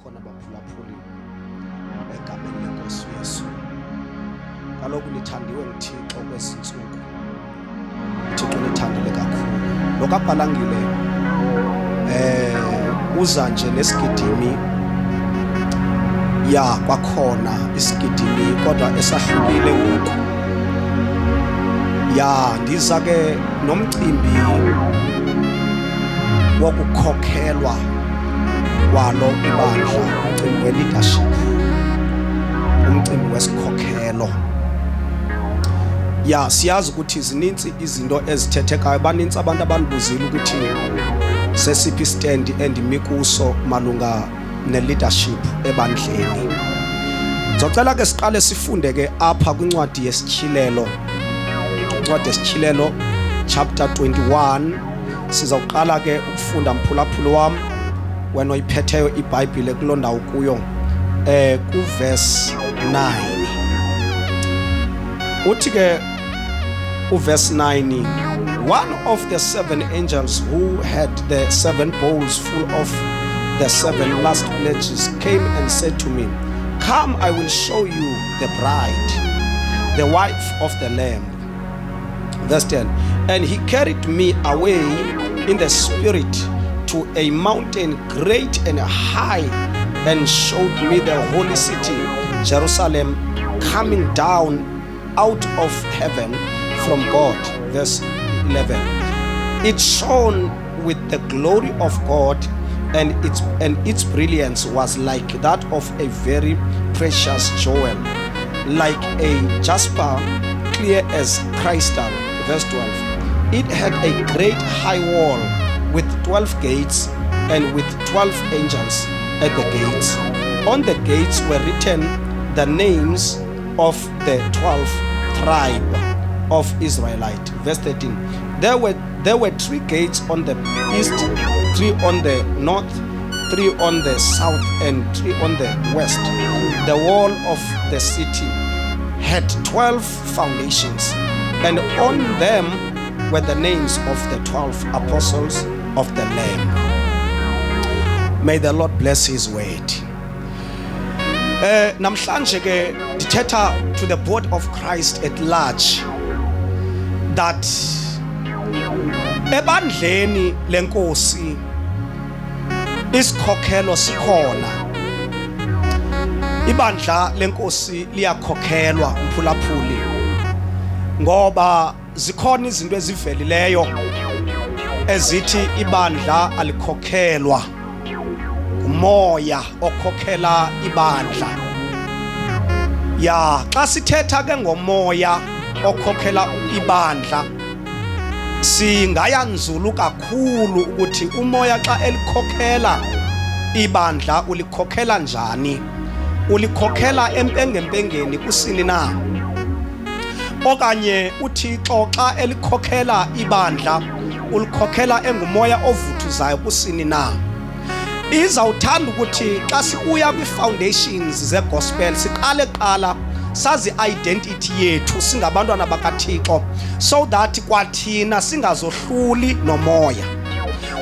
khona baphulaphuli egameni lenkosi uYesu. Kaloku nithandiwe nguThixo kwezinsuku. uThixo nithandile kakhulu. Lokabhalangile uza nje nesigidimi ya kwakhona isigidimi kodwa esahlukile ngoku. Ya ndiza ke nomcimbi wokukhokhelwa kwalo ibandla, umcimbi we-leadership, umcimbi wesikhokhelo. Ya siyazi ukuthi zininzi izinto ezithethekayo, baninzi abantu abanibuzile ukuthi sesiphi stand endimi kuso malunga ne-leadership ebandleni. Ngicela ke siqale sifunde ke apha kwincwadi yesityhilelo, incwadi yesityhilelo chapter 21. Sizawuqala ke ukufunda mphulaphuli wami wena oyiphetheyo iBhayibhile kuloo ndawo kuyo kuverse 9. Uthi ke uverse 9, one of the 7 angels who had the 7 bowls full of the 7 last pledges came and said to me, "Come, I will show you the bride, the wife of the Lamb." Verse 10, and he carried me away in the spirit to a mountain great and high, and showed me the holy city, Jerusalem, coming down out of heaven from God. Verse 11, it shone with the glory of God, and its brilliance was like that of a very precious jewel, like a jasper, clear as crystal. Verse 12, it had a great high wall with 12 gates, and with 12 angels at the gates. On the gates were written the names of the 12 tribe of Israelite. Verse 13, there were 3 gates on the east, 3 on the north, 3 on the south, and 3 on the west. The wall of the city had 12 foundations, and on them were the names of the 12 apostles of the Lamb. May the Lord bless his word. Namhlanje ke dithetha to the body of Christ at large that ebandleni lenkosi isikhokhelo sikhona. Ibandla lenkosi liyakhokhelwa umphulaphuli, ngoba zikhona izinto ezivelileyo ezithi ibandla alikhokhelwa. Umoya okhokhela ibandla. Ya xa sithetha ke ngomoya okhokhela ibandla, singaya nzulu kakhulu ukuthi umoya xa elikhokhela ibandla ulikhokhela njani, ulikhokhela empengempengeni kusini na, okanye uThixo xa elikhokhela ibandla ulikhokhela engumoya ovuthuzayo kusini na. Izawuthanda ukuthi xa sibuya kwi-foundations ze-gospel siqale qala sazi identity yethu singabantwana bakaThixo, so that kwathina singazohluli nomoya,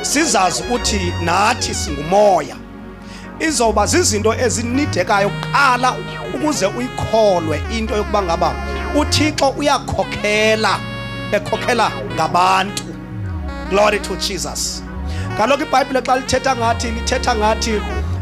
sizazi ukuthi nathi singumoya. Izoba zizinto ezinidekayo kuqala ukuze uyikholwe into yokuba ngaba uThixo uyakhokhela, ekhokhela ngabantu. Glory to Jesus. Kaloku iBhayibhile xa lithetha ngathi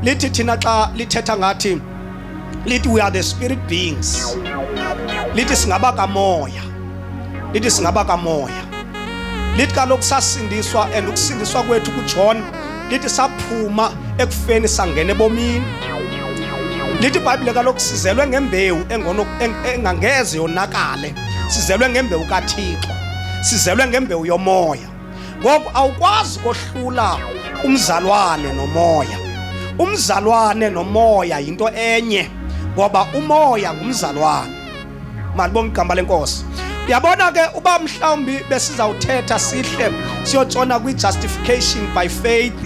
lithi thina xa lithetha ngathi lithi we are the spirit beings, lithi singaba kamoya, lithi singaba kamoya, lithi kaloku sasindiswa, and ukusindiswa kwethu kuJohn lithi saphuma ekufeni sangena ebomini. Lithi iBhayibhile kaloku sizelwe ngembewu engangeze yonakale, sizelwe ngembewu kaThixo, sizelwe ngembewu yomoya. Ngoba awukwazi kohlula umzalwane nomoya. Umzalwane nomoya into enye, ngoba umoya ngumzalwane. Malibonke igama lenkosi. Uyabona ke uba mhlawumbi besizawuthetha sihle siyotshona kwi-justification by faith,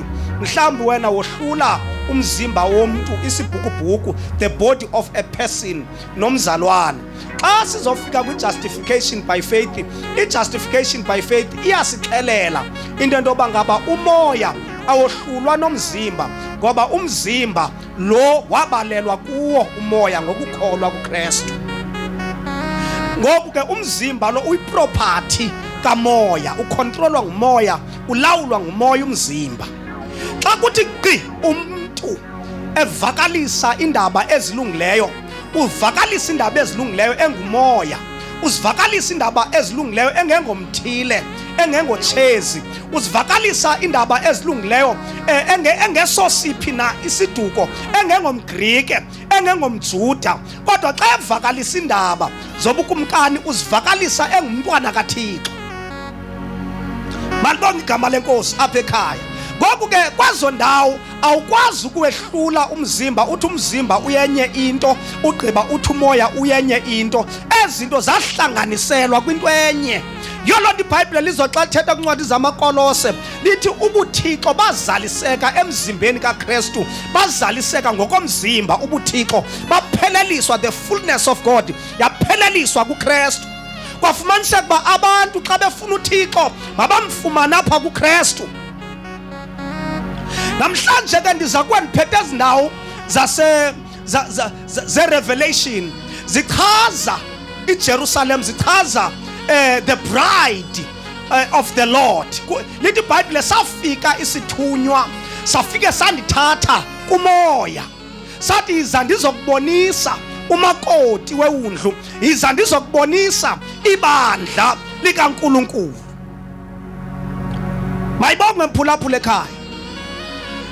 mhlawumbi wena wohlula umzimba womuntu, isibhukubhuku, the body of a person nomzalwane. Xa sizofika kwi-justification by faith, i-justification by faith iyasixelela into yoba ngaba umoya awohlulwa nomzimba, ngoba umzimba lo wabalelwa kuwo umoya ngokukholwa kuKristu. Ngoku ke umzimba lo uyiproperty kamoya, ukontrolwa ngumoya, ulawulwa ngumoya umzimba. Xa kuthi qi umuntu evakalisa indaba ezilungileyo, uvakalisa indaba ezilungileyo engumoya, uzivakalisa indaba ezilungileyo engengomthile, engengotshezi, uzivakalisa indaba ezilungileyo engesosiphi na isiduko, engengomGrike, engengomJuda, kodwa xa evakalisa indaba zobukumkani uzivakalisa engumntwana kaThixo. Malibonga igama lenkosi apha ekhaya. Ngoku ke kwazo ndawo awukwazi ukwehlula umzimba, uthi umzimba uyenye into, ugqiba uthi umoya uyenye into. Ezinto zahlanganiselwa kwinto enye. Yolonto iBhayibhile lizoxa lithetha kwincwadi zamaKolose lithi ubuthixo bazaliseka emzimbeni kaKristu, bazaliseka ngokomzimba ubuthixo, bapheleliswa, the fullness of God yapheleliswa kuKristu. Kwafumaniseka uba abantu xa befuna uThixo mabamfumane apha kuKristu. Namhlanje ke ndiza kwendiphethe ezindawo ze-Revelation zichaza iJerusalem, zichaza the bride of the Lord. Lithi iBhayibhile safika isithunywa, safike sandithatha kumoya, sathi iza ndizokubonisa umakoti wewundlu, iza ndizokubonisa ibandla likaNkulunkulu. Mayibonge mphulaphula ekhaya.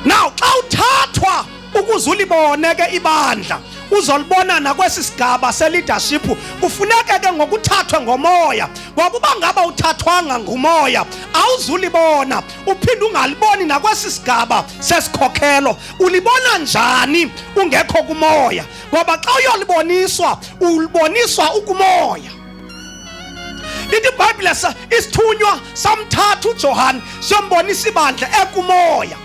Now xa uthathwa ukuze ulibone ke ibandla, uzolibona nakwesi sigaba se-leadership, kufuneka ke ngokuthathwa ngomoya. Ngokuba ngaba uthathwanga ngumoya awuzulibona, uphinde ungaliboni nakwesi sigaba sesikhokhelo. Ulibona njani ungekho kumoya? Ngoba xa uyoliboniswa uliboniswa ukumoya. Lithi iBhayibhile isithunywa samthatha uJohane sombonisa ibandla ekumoya.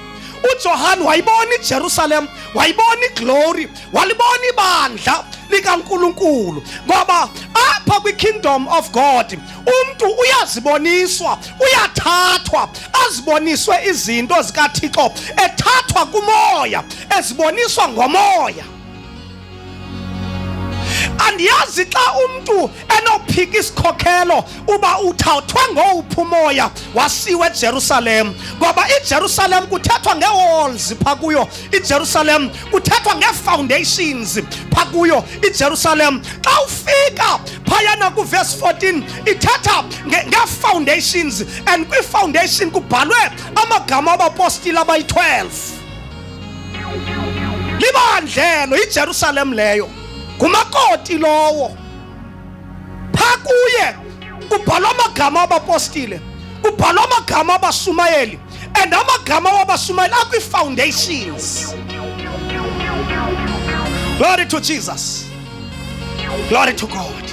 uJohane wayibona iJerusalem, wayibona iglory, walibona ibandla likaNkulunkulu. Ngoba apha kwi-kingdom of God umuntu uyaziboniswa, uyathathwa, aziboniswe izinto zikaThixo, ethathwa kumoya, eziboniswa ngomoya. Andiyazi xa umuntu enophika isikhokhelo uba uthathwe ngowuphi umoya wasiwe eJerusalem. Ngoba iJerusalem kuthethwa nge-walls pha kuyo, iJerusalem kuthethwa nge-foundations pha kuyo iJerusalem. Xa ufika phayana kuverse 14 ithetha nge-foundations, and kwi-foundation kubhalwe amagama abapostile abayi-12. Libandlelo iJerusalem leyo, ngumakoti lowo. Pha kuye kubhalwa amagama abapostile, kubhalwa amagama abashumayeli, and amagama wabashumayeli akwi-foundations. Glory to Jesus, glory to God.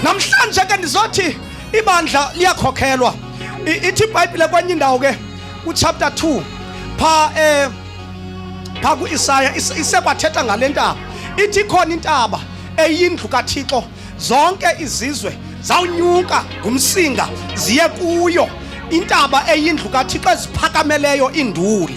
Namhlanje ke ndizothi ibandla liyakhokhelwa. Ithi iBhayibhile kwenye indawo ke ku-chapter 2 pha ku-Isaya isekwathetha ngale ntaba. Ithi khona intaba eyindlu kaThixo, zonke izizwe zawunyuka ngumsinga ziye kuyo. Intaba eyindlu kaThixo eziphakameleyo induli.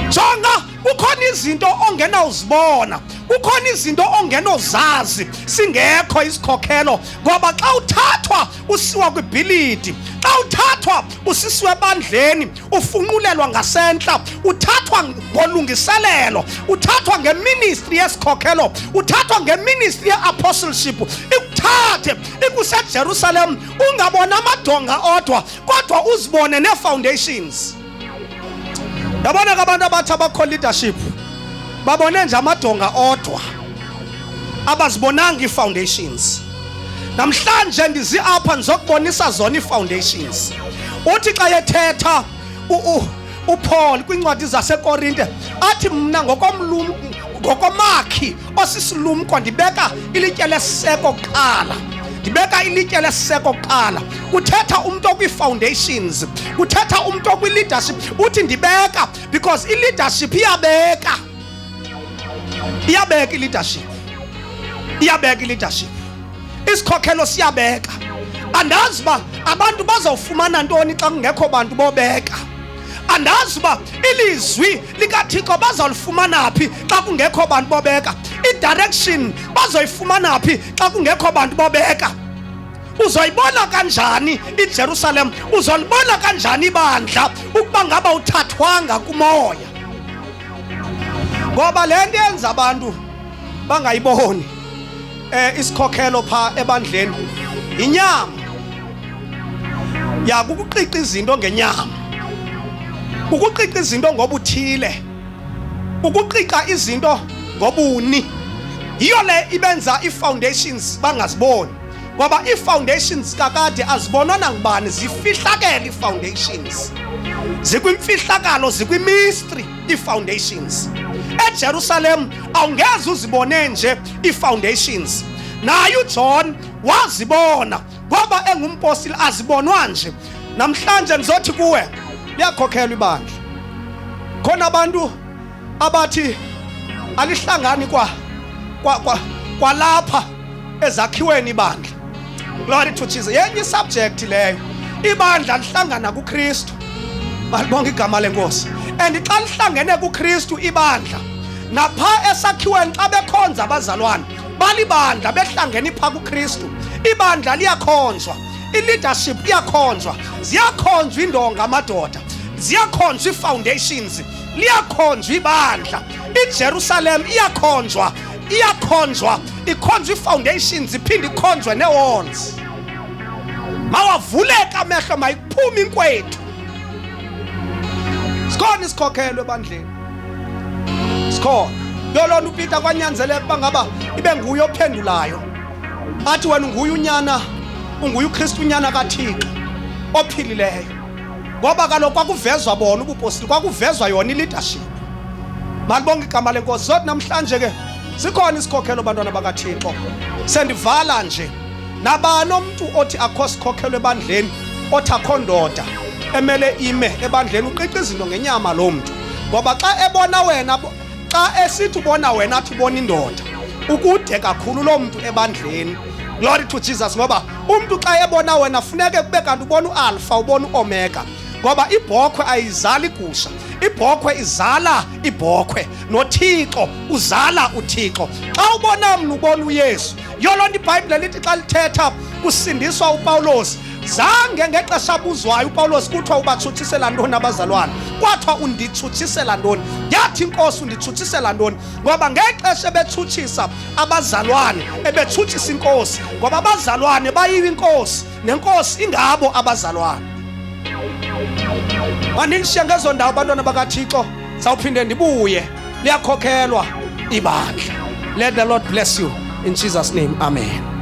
Jonga, kukhona izinto ongenawuzibona, kukhona izinto ongenozazi singekho isikhokhelo. Ngoba xa uthathwa usiwa kwibhilidi, xa uthathwa usisiwe ebandleni, ufunqulelwa ngasentla, uthathwa ngolungiselelo, uthathwa ngeministry yesikhokhelo, uthathwa ngeministry ye-apostleship, ikuthathe ikuseJerusalem, ungabona amadonga odwa kodwa uzibone nee-foundations. Yabona abantu abathi abakho leadership babone nje amadonga odwa, abazibonanga ii-foundations. Namhlanje ndizi apha ndizokubonisa zona ii-foundations. Uthi xa yethetha uPaul kwincwadi zaseKorinte athi mna ngokomakhi osisilumko ndibeka ilitye lesiseko kuqala, ndibeka ilitye lesiseko kuqala. Kuthetha umuntu okwi-foundations, kuthetha umuntu okwi-leadership. Uthi ndibeka because i-leadership iyabeka i-leadership, iyabeka i-leadership. Isikhokhelo siyabeka. Andazi uba abantu bazawufumana ntoni xa kungekho bantu bobeka. Andazi uba ilizwi likaThixo bazalifumana phi xa kungekho bantu bobeka. I-direction bazoyifumana phi xa kungekho bantu bobeka. Uzoyibona kanjani iJerusalem? Uzolibona kanjani ibandla ukuba ngaba uthathwanga kumoya? Ngoba le nto yenza abantu bangayiboni isikhokhelo pha ebandleni inyama. Kukuqiqa izinto ngenyama, ukuqiqa izinto ngobuthile, ukuqiqa izinto ngobuni. Yiyo le ibenza ii-foundations bangaziboni, ngoba ii-foundations kakade azibonwa nangubani, zifihlakele ii-foundations, zikwimfihlakalo, zikwimystery ii-foundations. EJerusalem awungeze uzibone nje ii-foundations. Naye uJohn wazibona ngoba engumpostile, azibonwa nje. Namhlanje ndizothi kuwe liyakhokhelwa ibandla. Khona abantu abathi alihlangani kwalapha ezakhiweni ibandla. Glory to Jesus. Yenye isubject leyo. Ibandla lihlangana kuKristu. Malibonga igama lenkosi. And xa lihlangene kuKristu ibandla, napha esakhiweni xa bekhonza abazalwane balibandla behlangene pha kuKristu, ibandla liyakhonzwa, i-leadership iyakhonzwa, ziyakhonzwa indonga amadoda, ziyakhonzwa ii-foundations, liyakhonzwa ibandla. IJerusalem iyakhonzwa, ikhonzwa ii-foundations, iphinde ikhonzwe nee-walls. Mawavuleka amehlo, mayiphume inkwethu. Sikhona isikhokhelo ebandleni, sikhona. Yolona uPeter kwanyanzeleka uba ngaba ibe nguye ophendulayo, athi wena unguye unyana, unguye uKristu unyana kaThixo ophilileyo. Ngoba kaloku kwakuvezwa bona ubupostile, kwakuvezwa yona i-leadership. Malibonga igama lenkosi. Zothi namhlanje ke sikhona isikhokhelo bantwana bakaThixo. Sendivala nje nabani umuntu othi akho sikhokhelo ebandleni, othi akho ndoda emele ime ebandleni, uqiqa izinto ngenyama lo muntu. Ngoba xa ebona wena, xa esithi ubona wena athi ubona indoda, ukude kakhulu lo muntu ebandleni. Glory to Jesus. Ngoba umuntu xa ebona wena funeke kube kanti ubona uAlpha, ubona uOmega. Ngoba ibhokhwe ayizali igusha, ibhokhwe izala ibhokhwe, noThixo uzala uThixo. Xa ubona mna ubona uYesu. Yolonto iBhayibhile lithi xa lithetha kusindiswa uPawulos, zange ngexesha abuzwayo uPawulos kuthiwa ubathuthisela ntoni abazalwane, kwathiwa undithuthisela ntoni. Yathi inkosi undithuthisela ntoni? Ngoba ngexesha ebethutshisa abazalwane ebethuthisa inkosi, ngoba abazalwane bayiwa inkosi, nenkosi ingabo abazalwane. Mandishiye ngezo ndawo bantwana bakaThixo, zawuphinde ndibuye. Liyakhokhelwa ibandla. Let the Lord bless you in Jesus' name. Amen.